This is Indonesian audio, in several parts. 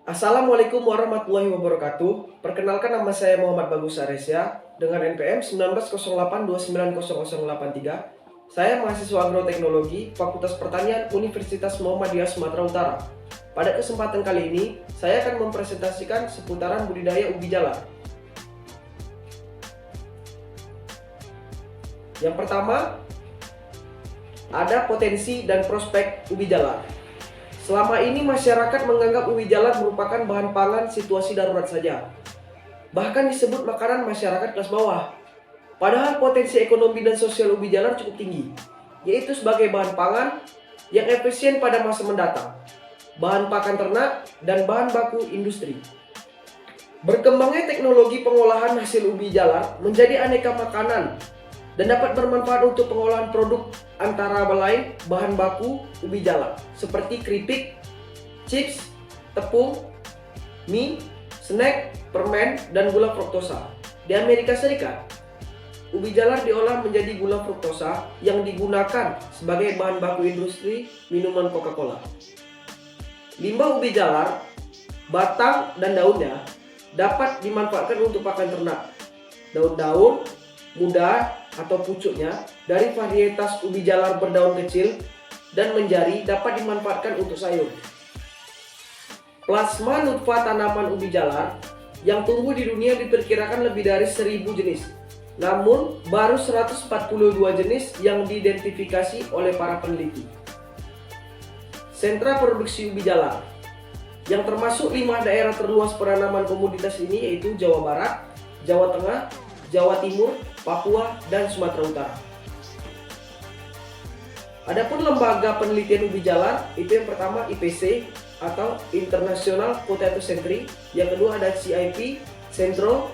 Assalamualaikum warahmatullahi wabarakatuh. Perkenalkan, nama saya Muhammad Bagus Aresya dengan NPM 1908290083. Saya mahasiswa agroteknologi Fakultas Pertanian Universitas Muhammadiyah Sumatera Utara. Pada kesempatan kali ini, saya akan mempresentasikan seputaran budidaya ubi jalar. Yang pertama, ada potensi dan prospek ubi jalar. Selama ini masyarakat menganggap ubi jalar merupakan bahan pangan situasi darurat saja. Bahkan disebut makanan masyarakat kelas bawah. Padahal potensi ekonomi dan sosial ubi jalar cukup tinggi, yaitu sebagai bahan pangan yang efisien pada masa mendatang, bahan pakan ternak, dan bahan baku industri. Berkembangnya teknologi pengolahan hasil ubi jalar menjadi aneka makanan dan dapat bermanfaat untuk pengolahan produk antara lain bahan baku ubi jalar seperti keripik, chips, tepung, mie, snack, permen, dan gula fruktosa. Di Amerika Serikat, ubi jalar diolah menjadi gula fruktosa yang digunakan sebagai bahan baku industri minuman Coca-Cola. Limbah ubi jalar, batang dan daunnya dapat dimanfaatkan untuk pakan ternak. Daun-daun muda atau pucuknya dari varietas ubi jalar berdaun kecil dan menjari dapat dimanfaatkan untuk sayur. Plasma nutfah tanaman ubi jalar yang tumbuh di dunia diperkirakan lebih dari 1000 jenis. Namun, baru 142 jenis yang diidentifikasi oleh para peneliti. Sentra produksi ubi jalar yang termasuk 5 daerah terluas penanaman komoditas ini yaitu Jawa Barat, Jawa Tengah, Jawa Timur, Papua, dan Sumatera Utara. Adapun lembaga penelitian ubi jalar itu yang pertama IPC atau International Potato Centre, yang kedua ada CIP, Centro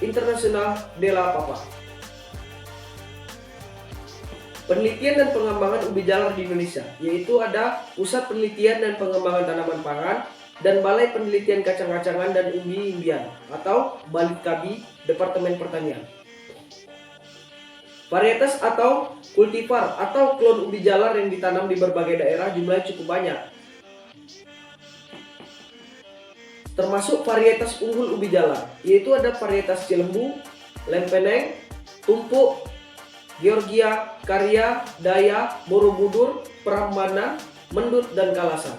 International della Papa. Penelitian dan pengembangan ubi jalar di Indonesia, yaitu ada Pusat Penelitian dan Pengembangan Tanaman Pangan dan Balai Penelitian Kacang-kacangan dan Umbi-umbian atau Balitkabi, Departemen Pertanian. Varietas atau kultivar atau klon ubi jalar yang ditanam di berbagai daerah jumlahnya cukup banyak. Termasuk varietas unggul ubi jalar, yaitu ada varietas Cilembu, Lempeneng, Tumpuk, Georgia, Karya, Daya, Borobudur, Prambanan, Mendut, dan Kalasan.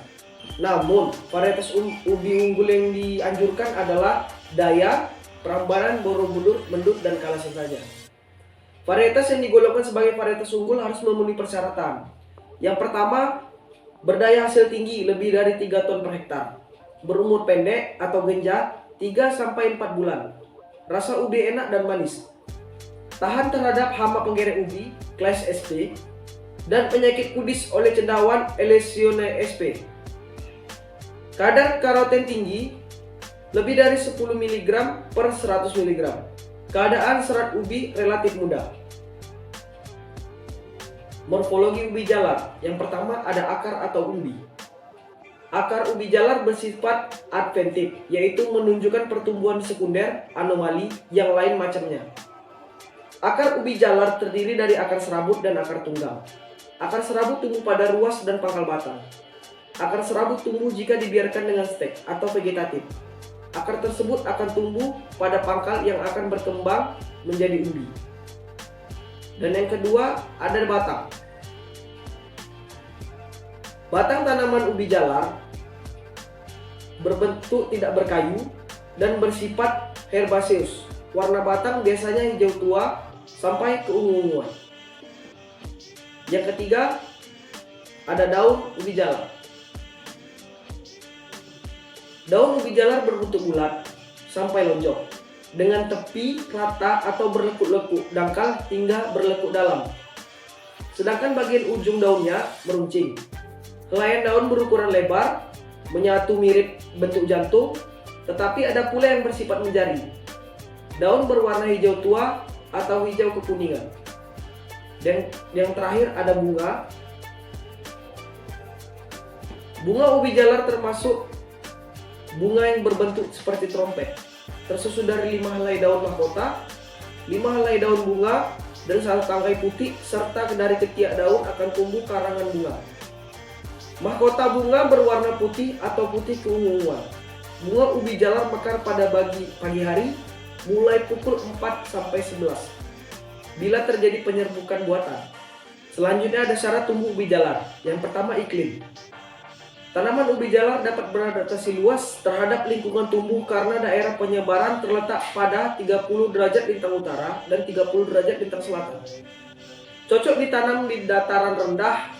Namun, varietas ubi unggul yang dianjurkan adalah Daya, Prambanan, Borobudur, Mendut, dan Kalasan saja. Varietas yang digolongkan sebagai varietas unggul harus memenuhi persyaratan. Yang pertama, berdaya hasil tinggi lebih dari 3 ton per hektar. Berumur pendek atau genjat 3-4 bulan. Rasa ubi enak dan manis. Tahan terhadap hama penggerek ubi, kelas SP, dan penyakit kudis oleh cendawan Elesione SP. Kadar karoten tinggi lebih dari 10 mg per 100 mg. Keadaan serat ubi relatif mudah. Morfologi ubi jalar. Yang pertama ada akar atau umbi. Akar ubi jalar bersifat adventif, yaitu menunjukkan pertumbuhan sekunder, anomali, yang lain macamnya. Akar ubi jalar terdiri dari akar serabut dan akar tunggal. Akar serabut tumbuh pada ruas dan pangkal batang. Akar serabut tumbuh jika dibiarkan dengan stek atau vegetatif. Akar tersebut akan tumbuh pada pangkal yang akan berkembang menjadi umbi. Dan yang kedua ada batang. Batang tanaman ubi jalar berbentuk tidak berkayu dan bersifat herbaceous. Warna batang biasanya hijau tua sampai keungu-unguan. Yang ketiga ada daun ubi jalar. Daun ubi jalar berbentuk bulat sampai lonjong dengan tepi rata atau berlekuk-lekuk dangkal hingga berlekuk dalam. Sedangkan bagian ujung daunnya meruncing. Helaian daun berukuran lebar, menyatu mirip bentuk jantung, tetapi ada pula yang bersifat menjadi. Daun berwarna hijau tua atau hijau kekuningan. Dan yang terakhir ada bunga. Bunga ubi jalar termasuk bunga yang berbentuk seperti trompet, tersusun dari 5 helai daun mahkota, 5 helai daun bunga, dan 1 tangkai putih, serta dari ketiak daun akan tumbuh karangan bunga. Mahkota bunga berwarna putih atau putih keunguan. Bunga ubi jalar mekar pada pagi hari mulai pukul 4 sampai 11 bila terjadi penyerbukan buatan. Selanjutnya ada syarat tumbuh ubi jalar. Yang pertama, iklim. Tanaman ubi jalar dapat beradaptasi luas terhadap lingkungan tumbuh karena daerah penyebaran terletak pada 30 derajat lintang utara dan 30 derajat lintang selatan. Cocok ditanam di dataran rendah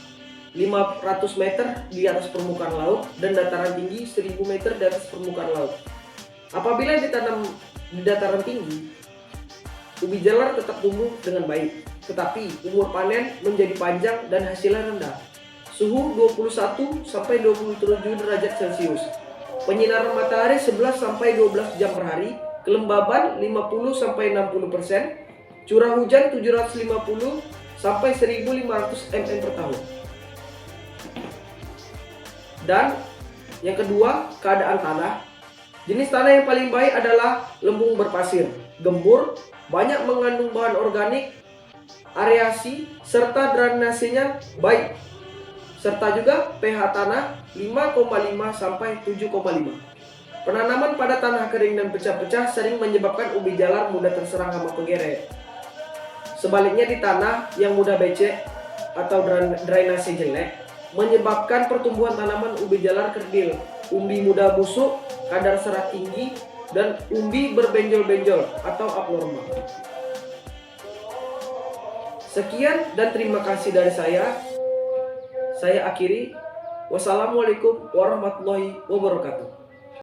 500 meter di atas permukaan laut dan dataran tinggi 1000 meter di atas permukaan laut. Apabila ditanam di dataran tinggi, ubi jalar tetap tumbuh dengan baik, tetapi umur panen menjadi panjang dan hasilnya rendah. Suhu 21 sampai 27 derajat Celcius. Penyinaran matahari 11 sampai 12 jam per hari. Kelembaban 50 sampai 60%. Curah hujan 750 sampai 1500 mm per tahun. Dan yang kedua, keadaan tanah. Jenis tanah yang paling baik adalah lembung berpasir, gembur, banyak mengandung bahan organik, areasi, serta drainasenya baik. Serta juga pH tanah 5,5 sampai 7,5. Penanaman pada tanah kering dan pecah-pecah sering menyebabkan ubi jalar mudah terserang hama penggeret. Sebaliknya di tanah yang mudah becek atau drainase jelek menyebabkan pertumbuhan tanaman ubi jalar kerdil, umbi mudah busuk, kadar serat tinggi, dan umbi berbenjol-benjol atau abnormal. Sekian dan terima kasih dari saya. Saya akhiri. Wassalamualaikum warahmatullahi wabarakatuh.